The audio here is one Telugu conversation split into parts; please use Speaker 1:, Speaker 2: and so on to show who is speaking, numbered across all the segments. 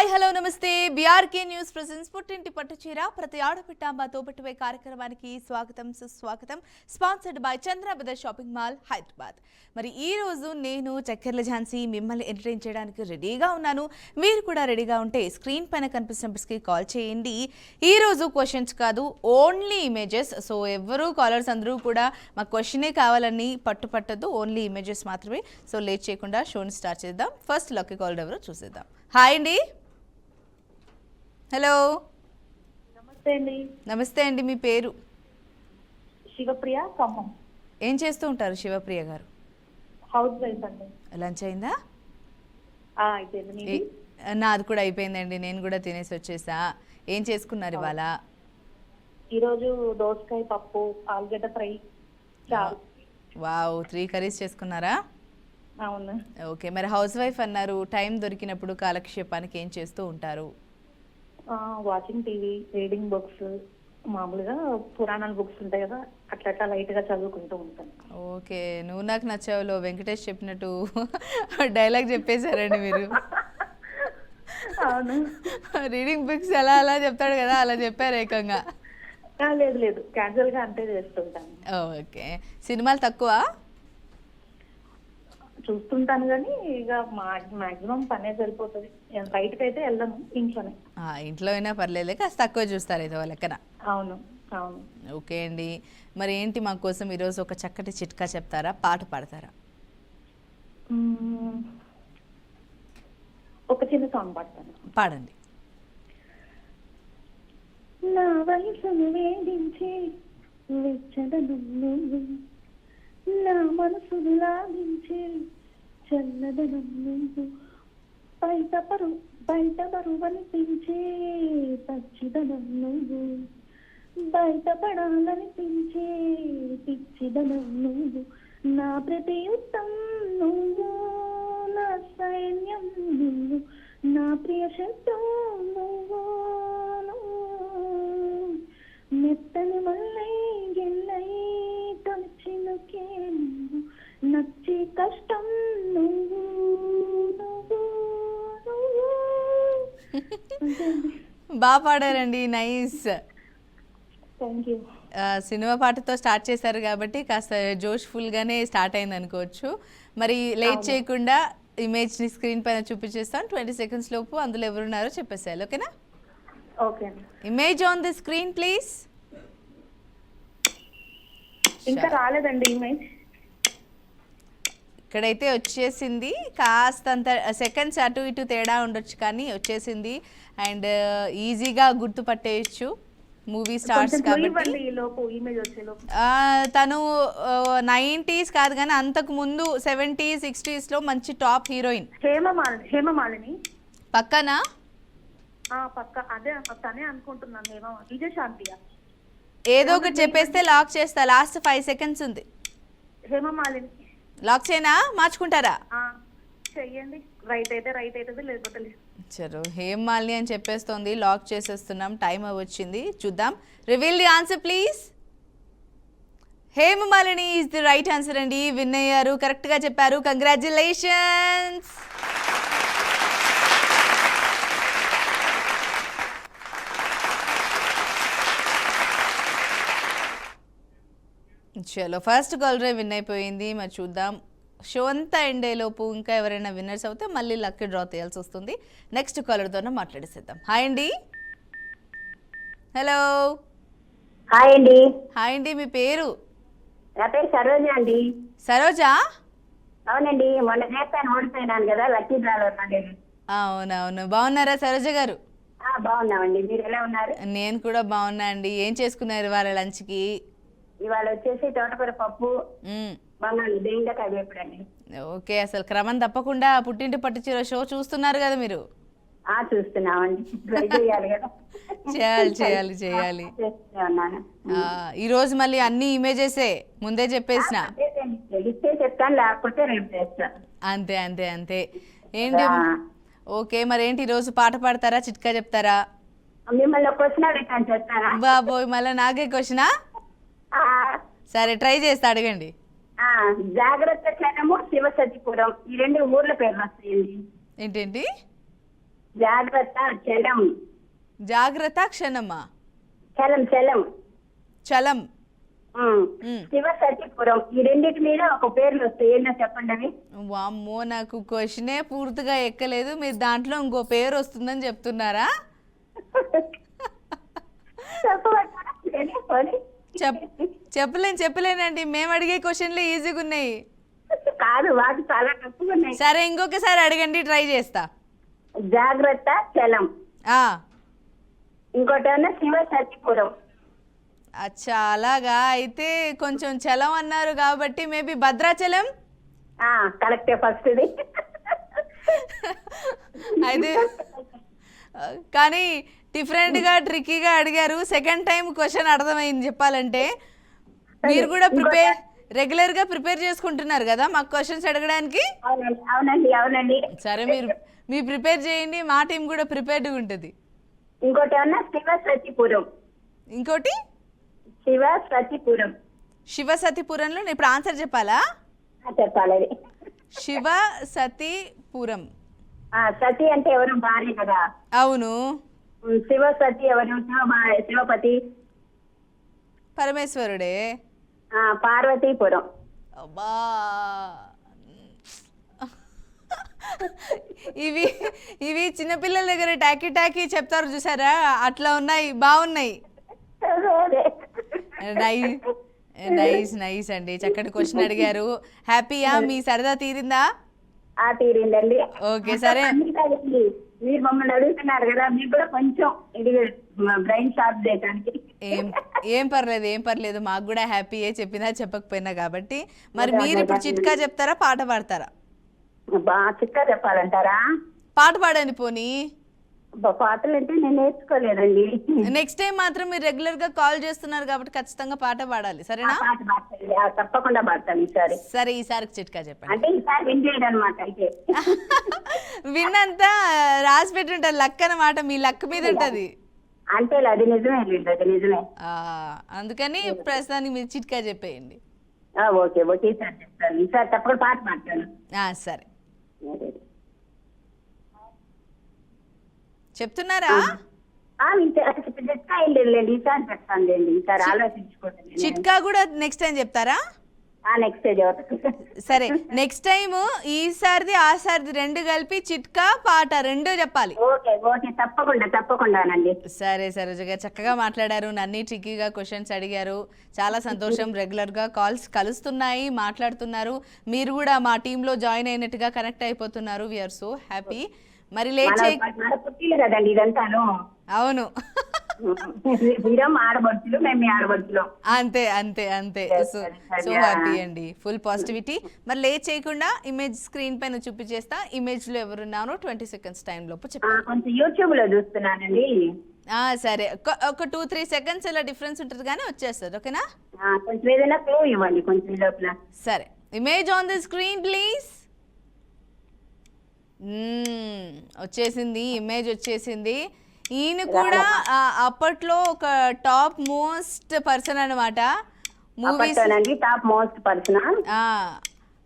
Speaker 1: హాయ్ హలో నమస్తే బీఆర్కే న్యూస్ ప్రెజెన్స్ పుట్టింటి పట్టుచీర ప్రతి ఆడపిట్ట మా తోబట్టువే కార్యక్రమానికి స్వాగతం సుస్వాగతం. Sponsored by Chandrabada shopping mall Hyderabad. మరి ఈ రోజు నేను చక్కెర్ల ఝాన్సీ మిమ్మల్ని ఎంటర్టైన్ చేయడానికి రెడీగా ఉన్నాను. మీరు కూడా రెడీగా ఉంటే స్క్రీన్ పైన కనిపిస్తున్న నెంబర్స్కి కాల్ చేయండి. ఈ రోజు క్వశ్చన్స్ కాదు, ఓన్లీ ఇమేజెస్. సో ఎవరు కాలర్స్ అందరూ కూడా మా క్వశ్చనే కావాలని పట్టుపట్టద్దు, ఓన్లీ ఇమేజెస్ మాత్రమే. సో లేట్ చేయకుండా షోని స్టార్ట్ చేద్దాం. ఫస్ట్ లక్కీ కాల్ ఎవరో చూసేద్దాం. హాయ్ అండి. హలో.
Speaker 2: నమస్తే అండి.
Speaker 1: నమస్తే అండి, మీ పేరు?
Speaker 2: శివప్రియ, ఖమ్మం.
Speaker 1: ఏం చేస్తూ ఉంటారు శివప్రియ గారు?
Speaker 2: హౌస్ వైఫ్ అండి.
Speaker 1: లంచ్ అయిందా?
Speaker 2: అయిపోయింది.
Speaker 1: నాది కూడా అయిపోయిందండి, నేను కూడా తినేసి వచ్చేసా. ఏం చేసుకున్నారు ఇవాళ?
Speaker 2: ఈరోజు దోసకాయ పప్పు, ఆలుగడ్డ ఫ్రై, చారు.
Speaker 1: వావ్, 3 కర్రీస్ చేసుకున్నారా?
Speaker 2: అవును.
Speaker 1: ఓకే, మరి హౌస్ వైఫ్ అన్నారు, టైం దొరికినప్పుడు కాలక్షేపానికి ఏం చేస్తూ ఉంటారు?
Speaker 2: వాచింగ్ టీవీ, రీడింగ్ బుక్స్, మామూలుగా పురాణాల బుక్స్ ఉంటాయి కదా, అట్లా లైట్ గా చదువుకుంటూ ఉంటాను.
Speaker 1: ఓకే, నువ్వు నాకు నచ్చావులో వెంకటేష్ చెప్పినట్టు డైలాగ్ చెప్పేశారండి మీరు.
Speaker 2: అవును.
Speaker 1: రీడింగ్ బుక్స్ ఎలా అలా చెప్తాడు కదా, అలా చెప్పారు ఏకంగా.
Speaker 2: లేదు లేదు, క్యాజువల్ గా అంతే చేస్తుంటాను.
Speaker 1: ఓకే, సినిమాలు తక్కువ
Speaker 2: చూస్తుంటాను కానీ ఇక మాక్సిమం పనే సరిపోతుంది. బయటకు అయితే వెళ్ళను, ఇంట్లోనే.
Speaker 1: ఇంట్లో అయినా పర్లేదు, కాస్త తక్కువ చూస్తారు ఏదో లెక్కన.
Speaker 2: అవును అవును.
Speaker 1: ఓకే అండి, మరి ఏంటి మా కోసం ఈరోజు ఒక చక్కటి చిట్కా చెప్తారా, పాట పాడతారా?
Speaker 2: ఒక చిన్న సాంగ్ పాడతాను.
Speaker 1: పాడండి.
Speaker 2: నా వయసును వేధించి వెచ్చదను నువ్వు, నా మనసును లాగించి చల్లదనం నువ్వు, బయట బరువనిపించే పచ్చిదనం నువ్వు, బయటపడాలనిపించే పిచ్చిదనం నువ్వు, నా ప్రతి యుద్ధం నువ్వు, నా సైన్యం నువ్వు, నా ప్రియ శబ్దం నువ్వు, మెత్తని మళ్ళీ గిల్లై తొలిచినకే నువ్వు, నచ్చి కష్టం నువ్వు నువ్వు నువ్వు.
Speaker 1: బాగా పాడారండి, నైస్.
Speaker 2: Thank you.
Speaker 1: సినిమా పాటతో స్టార్ట్ చేశారు కాబట్టి కాస్త జోష్ఫుల్గానే స్టార్ట్ అయింది అనుకోవచ్చు. మరి లేట్ చేయకుండా ఇమేజ్ని స్క్రీన్ పైన చూపించేస్తాను. 20 seconds లోపు అందులో ఎవరున్నారో చెప్పేసేయాలి, ఓకేనా?
Speaker 2: Okay.
Speaker 1: Image on the screen please.
Speaker 2: ఇంకా రాలేదండి ఇమేజ్.
Speaker 1: ఇక్కడైతే వచ్చేసింది, కాస్తంత సెకండ్స్ అటు ఇటు తేడా ఉండొచ్చు కానీ వచ్చేసింది. అండ్ ఈజీగా గుర్తుపట్టేయచ్చు, మూవీ స్టార్స్ కాబట్టి. తను 90s కాదు కానీ అంతకు ముందు 70s 60s లో మంచి టాప్ హీరోయిన్.
Speaker 2: హేమమాలిని
Speaker 1: పక్కన
Speaker 2: పక్క అదే తనే అనుకుంటున్నాను. విజయశాంతియా?
Speaker 1: ఏదో ఒకటి చెప్పేస్తే లాక్ చేస్తా. లాస్ట్ 5 seconds ఉంది.
Speaker 2: హేమమాలిని
Speaker 1: లాక్ చేయనా, మార్చుకుంటారా?
Speaker 2: చెయ్యండి. రైట్ అయితే రైట్ అవుతుంది, లేకపోతే లేదు.
Speaker 1: చలో, హేమమాలిని అని చెప్పేస్తోంది, లాక్ చేసేస్తున్నాం. టైం వచ్చింది, చూద్దాం. Reveal the answer please. Hemamalini is the right answer అండి. విన్ అయ్యారు, కరెక్ట్గా చెప్పారు. కంగ్రాచులేషన్స్. చలో, ఫస్ట్ కాలరే విన్ అయిపోయింది. మరి చూద్దాం, షో అంతా ఎండ్ అయ్యేలోపు ఇంకా ఎవరైనా విన్నర్స్ అవుతే మళ్ళీ లక్కీ డ్రా తీయాల్సి వస్తుంది. నెక్స్ట్ కాలర్తోనే మాట్లాడేసేద్దాం. హాయ్ అండి. హలో.
Speaker 3: హాయ్ అండి.
Speaker 1: హాయ్ అండి, మీ పేరు?
Speaker 3: నా పేరు సరోజ అండి.
Speaker 1: సరోజా?
Speaker 3: అవునండి, మొన్న చేస్తాను, ఓడిపోయినాను కదా, లక్కీ డ్రాలో ఉన్నాను.
Speaker 1: అవునవును, బాగున్నారా సరోజ గారు?
Speaker 3: బాగున్నామండి, మీరు ఎలా ఉన్నారు?
Speaker 1: నేను కూడా బాగున్నా అండి. ఏం చేసుకున్నారు ఇవాళ లంచ్కి?
Speaker 3: ఇవాళ వచ్చేసి తోటకూర పప్పు, బంగాళ బెండకాయ వేపుడండి.
Speaker 1: ఓకే, అసలు క్రమం తప్పకుండా పుట్టింటి పట్టుచీర షో చూస్తున్నారు కదా మీరు?
Speaker 3: చూస్తున్నామండి, ట్రై చేయాలి కదా.
Speaker 1: చేయాలి. ఈ రోజు మళ్ళీ అన్ని ఇమేజెసే ముందే చెప్పేసిన.
Speaker 3: తెలిస్తే చెప్తాను, లేకపోతే రేపు చేస్తాను.
Speaker 1: అంతే. ఏంటి? ఓకే, మరి ఏంటి ఈరోజు పాట పాడతారా, చిట్కా చెప్తారా?
Speaker 3: మిమ్మల్ని క్వశ్చన్ అడుగుతాను, చెప్తారా?
Speaker 1: బాబోయ్, మళ్ళీ నాకే క్వశ్చనా? సరే, ట్రై చేస్తా, అడగండి.
Speaker 3: జాగ్రత్త క్షణము, శివసతిపురం, ఈ 2 ఊర్ల పేర్లు వస్తాయండి.
Speaker 1: ఏంటేంటి?
Speaker 3: జాగ్రత్త చలం.
Speaker 1: జాగ్రత్త క్షణమా?
Speaker 3: చలం చలం.
Speaker 1: చలం.
Speaker 3: శివ సతీపురం. ఈ రెండింటి మీద ఒక పేర్లు వస్తాయి, ఏంటో చెప్పండి అవి.
Speaker 1: వామ్మో, నాకు క్వశ్చనే పూర్తిగా ఎక్కలేదు, మీరు దాంట్లో ఇంకో పేరు వస్తుందని చెప్తున్నారా? చెప్పలేనండి, మేము అడిగే క్వశ్చన్లు ఈజీగా ఉన్నాయి.
Speaker 3: కాదు, వాటి చాలా తప్పుగా ఉన్నాయి.
Speaker 1: సరే ఇంకొకసారి అడగండి, ట్రై చేస్తా.
Speaker 3: జాగ్రత్త చలం. ఇంకోటి ఏమన్నా శివ సతీపురం.
Speaker 1: అచ్చా, అలాగా. అయితే కొంచెం చలం అన్నారు కాబట్టి మేబీ భద్రాచలం.
Speaker 3: కరెక్టే ఫస్ట్ ఇది.
Speaker 1: అయితే కానీ డిఫరెంట్గా ట్రిక్కీగా అడిగారు. సెకండ్ టైం క్వశ్చన్ అర్థమైంది చెప్పాలంటే. మీరు కూడా రెగ్యులర్గా ప్రిపేర్ చేసుకుంటున్నారు కదా మాకు క్వశ్చన్స్ అడగడానికి.
Speaker 3: అవునండి అవునండి.
Speaker 1: సరే, మీరు ప్రిపేర్ చేయండి, మా టీం కూడా ప్రిపేర్డ్గా ఉంటుంది.
Speaker 3: ఇంకోటి ఏమన్నా శివ సతీపురం.
Speaker 1: ఇంకోటి
Speaker 3: శివ సతీపురం.
Speaker 1: శివ సతీపురంలో నేను ఇప్పుడు ఆన్సర్ చెప్పాలా?
Speaker 3: చెప్పాలి.
Speaker 1: శివ సతీపురం.
Speaker 3: సతీ అంటే ఎవరు? భార్య కదా.
Speaker 1: అవును.
Speaker 3: శివ సతీ ఎవరు? శివపతి.
Speaker 1: పరమేశ్వరుడే.
Speaker 3: పార్వతీపురం.
Speaker 1: అబ్బా, ఇవి చిన్నపిల్లల దగ్గర టాకీ చెప్తారు చూసారా, అట్లా ఉన్నాయి, బాగున్నాయి. నైస్ అండి, చక్కటి క్వశ్చన్ అడిగారు. హ్యాపీయా? మీ సరదా తీరిందా?
Speaker 3: తీరిందండి.
Speaker 1: ఓకే, సరే.
Speaker 3: మీరు మమ్మల్ని అడుగుతున్నారు కదా, మీకు కూడా కొంచెం ఇది బ్రెయిన్ షార్ప్ చేయడానికి.
Speaker 1: ఏం పర్లేదు, మాకు కూడా హ్యాపీయే, చెప్పినా చెప్పకపోయినా కాబట్టి. మరి మీరు ఇప్పుడు చిట్కా చెప్తారా, పాట పాడతారా?
Speaker 3: చిట్కా చెప్పాలంటారా?
Speaker 1: పాట పాడండి పోనీ.
Speaker 3: పాటలు అంటే నేను నేర్చుకోలేదండి.
Speaker 1: నెక్స్ట్ టైం మాత్రం మీరు రెగ్యులర్ గా కాల్ చేస్తున్నారు కాబట్టి ఖచ్చితంగా పాట పాడాలి, సరేనా?
Speaker 3: తప్పకుండా పాడతాను ఈసారి.
Speaker 1: సరే, ఈసారి చిట్కా చెప్పండి.
Speaker 3: అంటే ఈసారి విన్ చేయడం అనమాట. అయితే
Speaker 1: విన్ అంతా రాసి పెట్టి ఉంటుంది, లక్ అన్నమాట, మీ లక్ మీద ఉంటది.
Speaker 3: అంటే అది నిజమే, అది నిజమే.
Speaker 1: అందుకని ప్రస్తుతానికి మీరు చిట్కా చెప్పేయండి.
Speaker 3: ఓకే ఈసారి చెప్తాను. ఈసారి తప్పకుండా పాట పాడతాను.
Speaker 1: సరే, చెప్తున్నారా? చిట్కా కూడా నెక్స్ట్ టైం చెప్తారా? సరే, నెక్స్ట్ టైం ఈసారిది ఆసారిది రెండు కలిపి చిట్కా పాట రెండు చెప్పాలి.
Speaker 3: తప్పకుండా.
Speaker 1: సరే సరోజ గారు, చక్కగా మాట్లాడారు, నన్ను ట్రిక్కీగా క్వశ్చన్స్ అడిగారు. చాలా సంతోషం. రెగ్యులర్గా కాల్స్ కలుస్తున్నాయి, మాట్లాడుతున్నారు. మీరు కూడా మా టీంలో జాయిన్ అయినట్టుగా కనెక్ట్ అయిపోతున్నారు. We are so happy. మరి లేట్
Speaker 3: కదండి ఇదంతాను.
Speaker 1: అవును, అంతే. సో హ్యాపీ అండి, ఫుల్ పాజిటివిటీ. మరి లేట్ చేయకుండా ఇమేజ్ స్క్రీన్ పైన చూపించేస్తా. ఇమేజ్ లో ఎవరున్నారో 20 seconds టైం లోపు చెప్పండి.
Speaker 3: యూట్యూబ్ లో చూస్తున్నానండి.
Speaker 1: సరే, ఒక 2-3 seconds ఇలా డిఫరెన్స్ ఉంటుంది కానీ వచ్చేస్తుంది. ఓకేనా?
Speaker 3: కొంచెం ఏదైనా క్లూ ఇవ్వండి కొంచెం లోపల.
Speaker 1: సరే, image on the screen please. వచ్చేసింది, ఇమేజ్ వచ్చేసింది. ఈయన కూడా అప్పట్లో ఒక టాప్ మోస్ట్ పర్సన్ అనమాట. Movies
Speaker 3: top most person.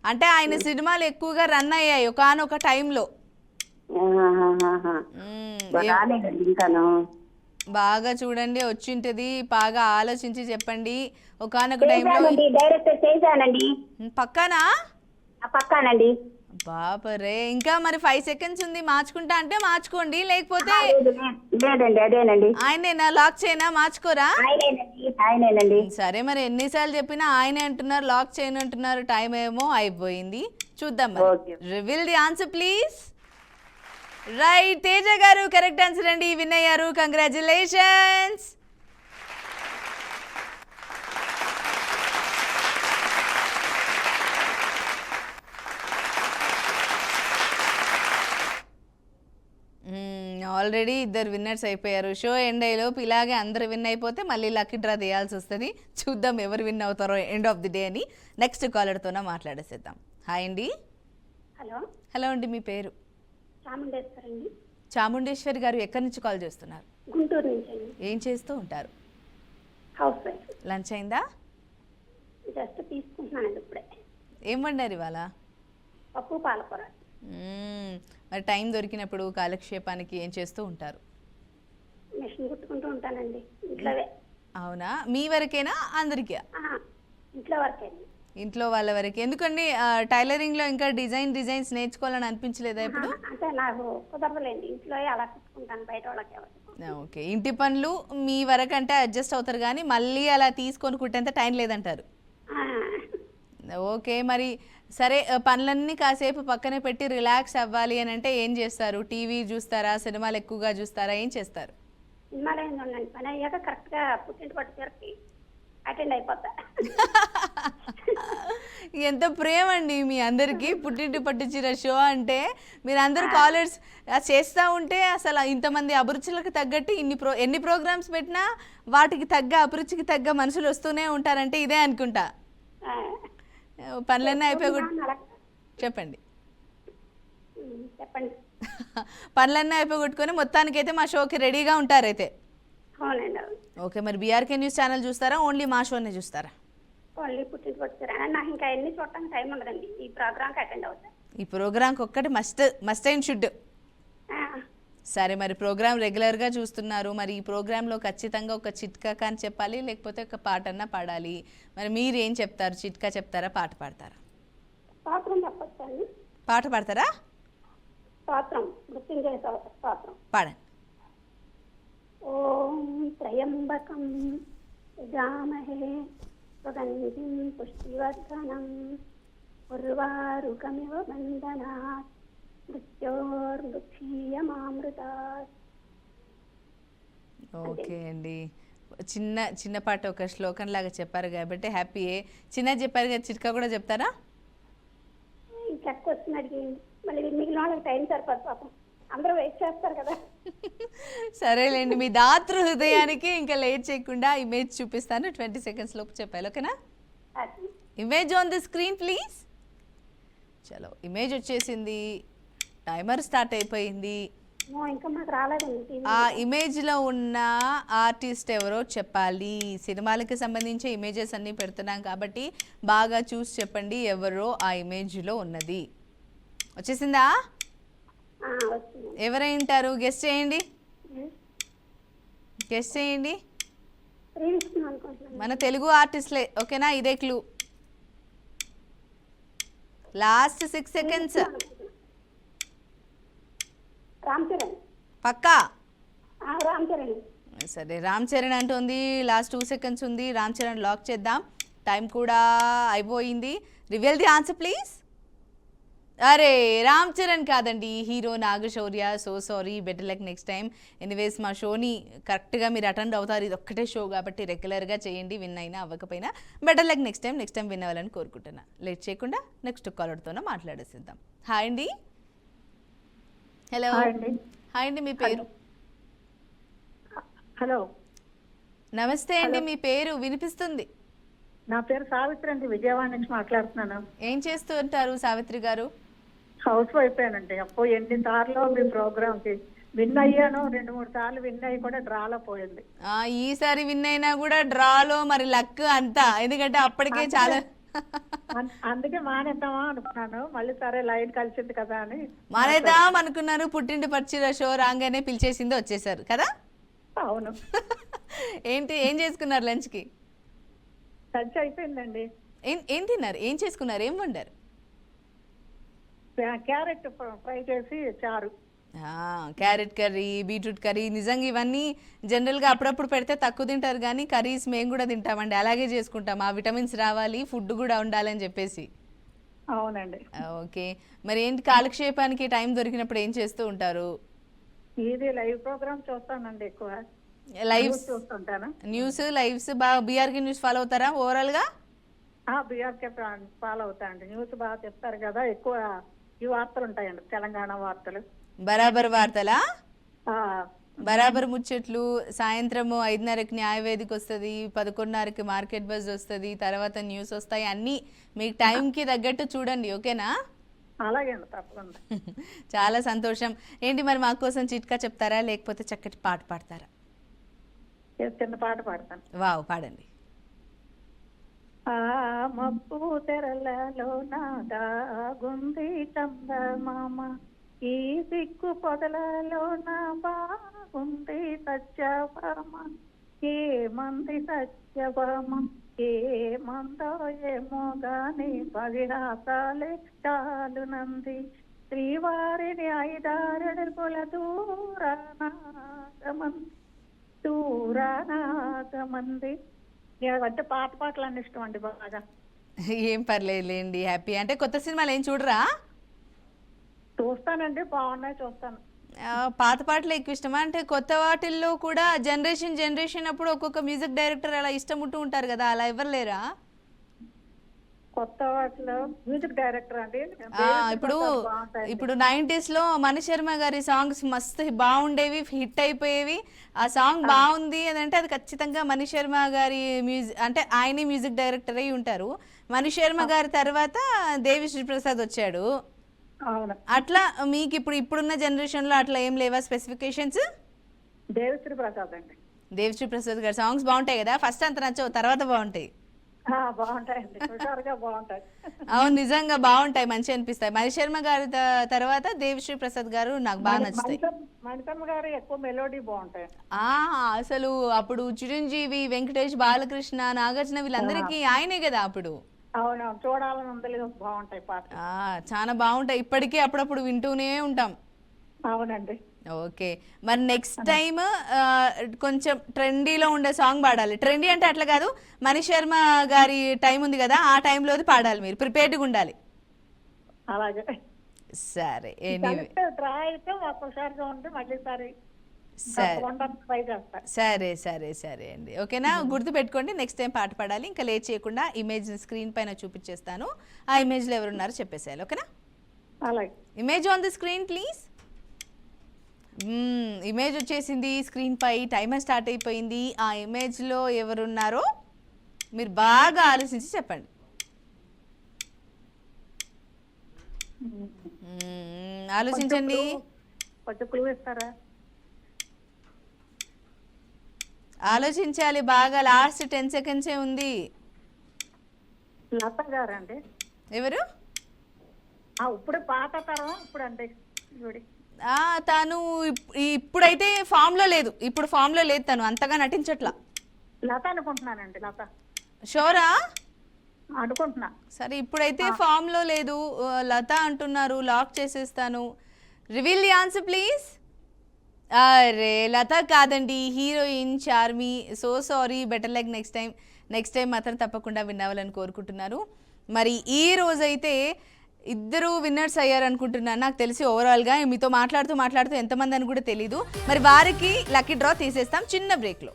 Speaker 1: అంటే ఆయన సినిమాలు ఎక్కువగా రన్ అయ్యాయి ఒకానొక టైంలో. బాగా చూడండి, వచ్చింటది. బాగా ఆలోచించి చెప్పండి. ఒకానొక టైంలో
Speaker 3: పక్కానండి.
Speaker 1: బాబరే, ఇంకా మరి 5 seconds ఉంది. మార్చుకుంటా అంటే మార్చుకోండి, లేకపోతే ఆయనేనా? లాక్ చేయనా? మార్చుకోరా? సరే, మరి ఎన్నిసార్లు చెప్పినా ఆయనే అంటున్నారు, లాక్ చేయను అంటున్నారు. టైం ఏమో అయిపోయింది, చూద్దాం. Reveal the answer please. Right, Teja గారు కరెక్ట్ ఆన్సర్ అండి, విన్ అయ్యారు. కంగ్రాచులేషన్స్. ఆల్రెడీ 2 విన్నర్స్ అయిపోయారు. షో ఎండ్ అయ్యేలోపు ఇలాగే అందరు విన్ అయిపోతే మళ్ళీ లక్కీ డ్రా తీయాల్సి వస్తుంది. చూద్దాం ఎవరు విన్ అవుతారో ఎండ్ ఆఫ్ ది డే అని. నెక్స్ట్ కాలర్తోనే మాట్లాడేసేద్దాం. హాయ్ అండి. హలో అండి, మీ పేరు? చాముండేశ్వరి గారు, ఎక్కడి నుంచి కాల్ చేస్తున్నారు?
Speaker 4: గుంటూరు నుంచి.
Speaker 1: ఏం చేస్తూ ఉంటారు?
Speaker 4: House wife.
Speaker 1: లంచ్ అయిందా?
Speaker 4: జస్ట్ తీసుకుంటున్నాను ఇప్పుడే.
Speaker 1: ఏం వండారు ఇవాళ?
Speaker 4: పప్పు పాలకూర.
Speaker 1: మరి టైం దొరికినప్పుడు కాలక్షేపానికి ఏం చేస్తూ ఉంటారు?
Speaker 4: మిషన్ కుట్టుకుంటూ ఉంటానండి ఇంట్లోవే.
Speaker 1: అవునా, మీ వరకేనా అందరికీ?
Speaker 4: ఇంట్లో వరకే.
Speaker 1: ఇంట్లో వాళ్ళ వరకే. ఎందుకండి టైలరింగ్లో ఇంకా డిజైన్స్ నేర్చుకోవాలని అనిపించలేదా ఇప్పుడు?
Speaker 4: అంటే నాకు కుదరలేండి, ఇంట్లో అలా కుట్టుకుంటాను, బయట వాళ్ళకి ఎవరు.
Speaker 1: ఓకే, ఇంటి పనులు మీ వరకు అంటే అడ్జస్ట్ అవుతారు కానీ మళ్ళీ అలా తీసుకొని కుట్టేంత టైం లేదంటారు. ఓకే, మరి సరే పనులన్నీ కాసేపు పక్కనే పెట్టి రిలాక్స్ అవ్వాలి అని అంటే ఏం చేస్తారు? టీవీ చూస్తారా, సినిమాలు ఎక్కువగా చూస్తారా, ఏం చేస్తారు?
Speaker 4: సినిమాలో ఏం ఉండండి, పని అయ్యాక కరెక్ట్గా పుట్టింటి పట్టు చివరికి అటెండ్ అయిపోతా.
Speaker 1: ఎంత ప్రేమ అండి మీ అందరికీ పుట్టింటి పట్టుచీర షో అంటే. మీరు అందరూ కాలర్స్ చేస్తూ ఉంటే అసలు ఇంతమంది అభిరుచులకు తగ్గట్టు ఎన్ని ప్రోగ్రామ్స్ పెట్టినా వాటికి తగ్గ అభిరుచికి తగ్గ మనుషులు వస్తూనే ఉంటారంటే ఇదే అనుకుంటా. పనులన్నీ అయిపోయి చెప్పండి
Speaker 4: చెప్పండి.
Speaker 1: పనులన్నీ అయిపోగొట్టుకొని మొత్తానికైతే మా షోకి రెడీగా ఉంటారైతే.
Speaker 4: అవునండి.
Speaker 1: ఓకే, మరి బీఆర్కే న్యూస్ ఛానల్ చూస్తారా, ఓన్లీ మా షోనే చూస్తారా?
Speaker 4: ఓన్లీ పుట్టింటి పట్టు చీర. నాకు ఇంకా ఎన్ని చూడటానికి టైం ఉండదండి, ఈ ప్రోగ్రామ్కి అటెండ్ అవుతాను.
Speaker 1: ఈ ప్రోగ్రామ్కి ఒక్కటి మస్ట్ అండ్ షుడ్. సరే, మరి ప్రోగ్రామ్ రెగ్యులర్గా చూస్తున్నారు, మరి ఈ ప్రోగ్రాంలో ఖచ్చితంగా ఒక చిట్కా కానీ చెప్పాలి, లేకపోతే ఒక పాటన్నా పాడాలి. మరి మీరు ఏం చెప్తారు? చిట్కా చెప్తారా, పాట పాడతారా?
Speaker 4: పాత్రం చెప్పొచ్చండి.
Speaker 1: పాట పాడతారా?
Speaker 4: పాత్రం మృత్యుంజయ పాత్రం
Speaker 1: పాడండి.
Speaker 4: ఓం త్రయంబకం యజామహే సుగంధిం పుష్టివర్ధనం ఉర్వారుకమివ బంధనాత్ మృత్యోర్ముక్షీయమామృతాత్.
Speaker 1: ఓకే అండి, చిన్న పాట ఒక శ్లోకం లాగా చెప్పారు కాబట్టి హ్యాపీయే. చిన్నది చెప్పారు కదా, చిట్కా కూడా చెప్తారా?
Speaker 4: చెక్క వచ్చింది అడిగింది, మళ్ళీ మిగిలిన వాళ్ళకి టైం సరిపోదు పాపం, అందరూ వెయిట్ చేస్తారు కదా.
Speaker 1: సరేలేండి, మీ దాతృ హృదయానికి ఇంకా లేట్ చేయకుండా ఇమేజ్ చూపిస్తాను, 20 seconds లోపు చెప్పాలి, ఓకేనా? Image on the screen please. చలో, ఇమేజ్ వచ్చేసింది, టైమర్ స్టార్ట్ అయిపోయింది.
Speaker 4: ఇంకా మాకు రాలేదండి.
Speaker 1: ఆ ఇమేజ్లో ఉన్న ఆర్టిస్ట్ ఎవరో చెప్పాలి. సినిమాలకి సంబంధించి ఇమేజెస్ అన్నీ పెడుతున్నాం కాబట్టి బాగా చూసి చెప్పండి ఎవరో ఆ ఇమేజ్లో ఉన్నది. వచ్చేసిందా? ఎవరై ఉంటారు? గెస్ట్ చేయండి, గెస్ట్ చేయండి. మన తెలుగు ఆర్టిస్ట్లే, ఓకేనా? ఇదే clue. Last 6 seconds.
Speaker 4: Ram Charan.
Speaker 1: పక్కా?
Speaker 4: రామ్ చరణ్.
Speaker 1: సరే, రామ్ చరణ్ అంటుంది. లాస్ట్ 2 seconds ఉంది. రామ్ చరణ్ లాక్ చేద్దాం. టైం కూడా అయిపోయింది. Reveal the answer please. అరే, రామ్ చరణ్ కాదండి, hero Nagashaurya. So sorry, better luck next time. Anyways, మా షోని కరెక్ట్గా మీరు అటెండ్ అవుతారు. ఇది ఒక్కటే షో కాబట్టి రెగ్యులర్గా చేయండి, విన్ అయినా అవ్వకపోయినా. Better luck next time win అవ్వాలని కోరుకుంటున్నా. లేట్ చేయకుండా నెక్స్ట్ కాలర్తోనే మాట్లాడేసిద్దాం. హాయ్ అండి. హలో. హాయ్ అండి, మీ పేరు?
Speaker 2: హలో,
Speaker 1: నమస్తే అండి, మీ పేరు వినిపిస్తుంది?
Speaker 2: నా పేరు సావిత్రి అండి, విజయవాడ నుంచి మాట్లాడుతున్నాను.
Speaker 1: ఏం చేస్తూ ఉంటారు సావిత్రి గారు?
Speaker 2: హౌస్ వైఫ్ అండి. అప్పు ఎన్నిసార్లు మీ ప్రోగ్రామ్ విన్ అయ్యాను, 2-3 సార్లు విన్ అయ్యి కూడా డ్రాలో పోయింది.
Speaker 1: ఈసారి విన్ అయినా కూడా డ్రాలో మరి లక్ అంతా, ఎందుకంటే అప్పటికే చాలా.
Speaker 2: అందుకే మానేద్దామా అనుకున్నాను, మళ్ళీ సరే లైన్ కలిసింది కదా అని
Speaker 1: మానేద్దాం అనుకున్నారు. పుట్టింటి పచ్చిర షో రాగానే పిలిచేసింది, వచ్చేసారు కదా?
Speaker 2: అవును.
Speaker 1: ఏం చేసుకున్నారు లంచ్కి?
Speaker 2: లంచ్ అయిపోయిందండి.
Speaker 1: ఏం తిన్నారు? ఏం చేసుకున్నారు? ఏం వండారు?
Speaker 2: క్యారెట్ ఫ్రై చేసి చారు.
Speaker 1: Carrot curry, beetroot curry. నిజంగా ఇవన్నీ జనరల్గా అప్పుడప్పుడు పెడితే తక్కువ తింటారు కానీ కర్రీస్ మేము కూడా తింటామండి, అలాగే చేసుకుంటాం. ఆ విటమిన్స్ రావాలి, ఫుడ్ కూడా ఉండాలని చెప్పేసి.
Speaker 2: అవునండి.
Speaker 1: ఓకే, మరి ఏంటి కాలక్షేపానికి టైం దొరికినప్పుడు ఏం చేస్తూ ఉంటారు?
Speaker 2: ఇది లైవ్ ప్రోగ్రామ్ చూస్తానండి, ఎక్కువ
Speaker 1: లైవ్స్
Speaker 2: చూస్తుంటాను.
Speaker 1: న్యూస్ లైవ్స్ బాగా బీఆర్కే న్యూస్ ఫాలో అవుతారా ఓవరాల్గా?
Speaker 2: బీఆర్కే ఫాలో అవుతా అండి. న్యూస్ బాగా చెప్తారు కదా, ఎక్కువ ఈ వార్తలు ఉంటాయండి, తెలంగాణ వార్తలు.
Speaker 1: బరాబర్ వార్తలా? బరాబర్ ముచ్చట్లు. సాయంత్రము 5:30కి న్యాయవేదిక వస్తుంది, 11:30కి మార్కెట్ బజ్ వస్తుంది, తర్వాత న్యూస్ వస్తాయి. అన్నీ మీకు టైంకి తగ్గట్టు చూడండి, ఓకేనా?
Speaker 2: అలాగే అండి, తప్పకుండా.
Speaker 1: చాలా సంతోషం. ఏంటి మరి మా కోసం చిట్కా చెప్తారా, లేకపోతే చక్కటి పాట పాడతారా?
Speaker 2: చిన్న పాట పాడతాను.
Speaker 1: వావ్, పాడండి.
Speaker 2: మబ్బు తెరలలో నాదాగుంది చందమామ, ఈ సిక్కు పొదలలో నా బాగుంది సత్యభామ, ఏమంది సత్యభామ, ఏమందో ఏమో గాని పవిరాసాలే చాలునంది, శ్రీవారిని 5-6 అడుగుల దూరానాగమంది. అంటే పాటలు అన్ని ఇష్టం అండి బాగా.
Speaker 1: ఏం పర్లేదులేండి, హ్యాపీ. అంటే కొత్త సినిమాలు ఏం చూడరా?
Speaker 2: చూస్తానండి, బాగున్నాయి చూస్తాను.
Speaker 1: పాత పాటలు ఎక్కువ ఇష్టమా? అంటే కొత్త వాటిల్లో కూడా జనరేషన్ అప్పుడు ఒక్కొక్క మ్యూజిక్ డైరెక్టర్ అలా ఇష్టం ఉంటూ ఉంటారు కదా, అలా ఎవరు లేరా?
Speaker 2: కొత్త వాటిలో మ్యూజిక్ డైరెక్టర్ అండి
Speaker 1: ఇప్పుడు 90s లో మణిశర్మ గారి సాంగ్స్ మస్తు బాగుండేవి, హిట్ అయిపోయేవి. ఆ సాంగ్ బాగుంది అని అంటే అది ఖచ్చితంగా మణిశర్మ గారి మ్యూజిక్, అంటే ఆయనే మ్యూజిక్ డైరెక్టర్ అయి ఉంటారు. మణిశర్మ గారి తర్వాత దేవిశ్రీ ప్రసాద్ వచ్చాడు.
Speaker 2: అవును.
Speaker 1: అట్లా మీకు ఇప్పుడున్న జనరేషన్ లో అట్లా ఏం లేవా స్పెసిఫికేషన్స్?
Speaker 2: దేవిశ్రీ ప్రసాద్ అండి.
Speaker 1: దేవిశ్రీ ప్రసాద్ గారి సాంగ్స్ బాగుంటాయి కదా, ఫస్ట్ అంత నచ్చవు, తర్వాత బాగుంటాయి.
Speaker 2: బాగుంటాయండి, హుషారుగా బాగుంటాయి.
Speaker 1: అవును, నిజంగా బాగుంటాయి, మంచి అనిపిస్తాయి. మణిశర్మ గారి తర్వాత దేవిశ్రీ ప్రసాద్ గారు నాకు బాగా నచ్చుతాయి.
Speaker 2: మణిశర్మ గారు ఎక్కువ మెలోడీ బాగుంటాయి.
Speaker 1: అసలు అప్పుడు చిరంజీవి, వెంకటేష్, బాలకృష్ణ, నాగార్జున వీళ్ళందరికీ ఆయనే కదా అప్పుడు.
Speaker 2: అవునవును, చూడాలని ఉంది, బాగుంటాయి పాటలు.
Speaker 1: చాలా బాగుంటాయి, ఇప్పటికీ అప్పుడప్పుడు వింటూనే ఉంటాం.
Speaker 2: అవునండి.
Speaker 1: ఓకే, మరి నెక్స్ట్ టైం కొంచెం ట్రెండీలో ఉండే సాంగ్ పాడాలి. ట్రెండీ అంటే అట్లా కాదు, మణిశర్మ గారి టైం ఉంది కదా, ఆ టైంలో పాడాలి, మీరు ప్రిపేర్డ్గా ఉండాలి.
Speaker 2: అలాగే.
Speaker 1: సరే,
Speaker 2: ట్రై అయితే ఒక్కసారిగా ఉంటే మళ్ళీసారి
Speaker 1: సరే సరే సరే అండి, ఓకేనా? గుర్తు పెట్టుకోండి, నెక్స్ట్ టైం పాట పాడాలి. ఇంకా లేట్ చేయకుండా ఇమేజ్ స్క్రీన్ పైన చూపించేస్తాను, ఆ ఇమేజ్లో ఎవరున్నారో చెప్పేసేయాలి, ఓకేనా?
Speaker 2: అలాగే.
Speaker 1: Image on the screen please. Image వచ్చేసింది స్క్రీన్ పై, టైమర్ స్టార్ట్ అయిపోయింది. ఆ ఇమేజ్లో ఎవరున్నారో మీరు బాగా ఆలోచించి చెప్పండి. ఆలోచించండి.
Speaker 2: కొంచెం క్లూ ఇస్తారా?
Speaker 1: ఆలోచించాలి బాగా, లాస్ట్ 10 సెకండ్సే ఉంది.
Speaker 2: లత గారండి.
Speaker 1: ఎవరు?
Speaker 2: ఇప్పుడు పాత తరం, ఇప్పుడు అంటే
Speaker 1: తను ఇప్పుడైతే ఫామ్ లో లేదు, తను అంతగా నటించట్లా.
Speaker 2: లత అనుకుంటున్నానండి. లత.
Speaker 1: షోరా?
Speaker 2: అనుకుంటున్నా.
Speaker 1: సరే, ఇప్పుడైతే ఫామ్ లో లేదు, లత అంటున్నారు, లాక్ చేసేస్తాను. Reveal the answer please. అరే, లత కాదండి, heroine Charmi. So sorry, better like next time మాత్రం తప్పకుండా విన్ అవ్వాలని కోరుకుంటున్నారు. మరి ఈ రోజైతే ఇద్దరు విన్నర్స్ అయ్యారు అనుకుంటున్నాను, నాకు తెలిసి ఓవరాల్గా. మీతో మాట్లాడుతూ ఎంతమంది అని కూడా తెలీదు. మరి వారికి లక్కీ డ్రా తీసేస్తాం చిన్న బ్రేక్లో.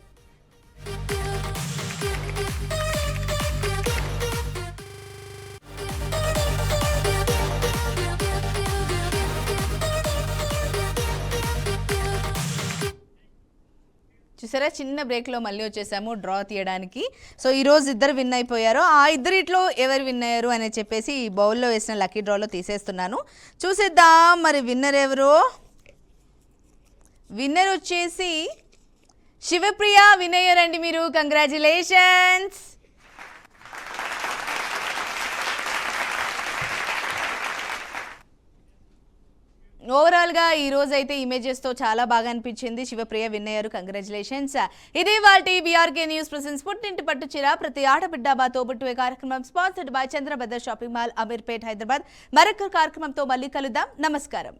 Speaker 1: చూసారా, చిన్న బ్రేక్లో మళ్ళీ వచ్చేసాము డ్రా తీయడానికి. సో ఈరోజు ఇద్దరు విన్ అయిపోయారు. ఆ ఇద్దరిట్లో ఎవరు విన్ అయ్యారు అని చెప్పేసి ఈ బౌల్లో వేసిన లక్కీ డ్రాలో తీసేస్తున్నాను. చూసేద్దాం మరి విన్నర్ ఎవరు. విన్నర్ వచ్చేసి శివప్రియ విన్ అయ్యారండి మీరు, కంగ్రాచులేషన్స్. ఓవరాల్గా ఈ రోజు అయితే ఇమేజెస్తో చాలా బాగా అనిపించింది. శివప్రియ విన్ అయ్యారు, కంగ్రాచులేషన్స్. ఇదే వాటి బీఆర్కే న్యూస్ ప్రెజెన్స్ పుట్టింటి పట్టు చీర ప్రతి ఆడబిడ్డ తోబుట్టువే కార్యక్రమం sponsored by Chandrabadra shopping mall, Ameerpet, Hyderabad. మరొక కార్యక్రమంతో మళ్ళీ కలుద్దాం. నమస్కారం.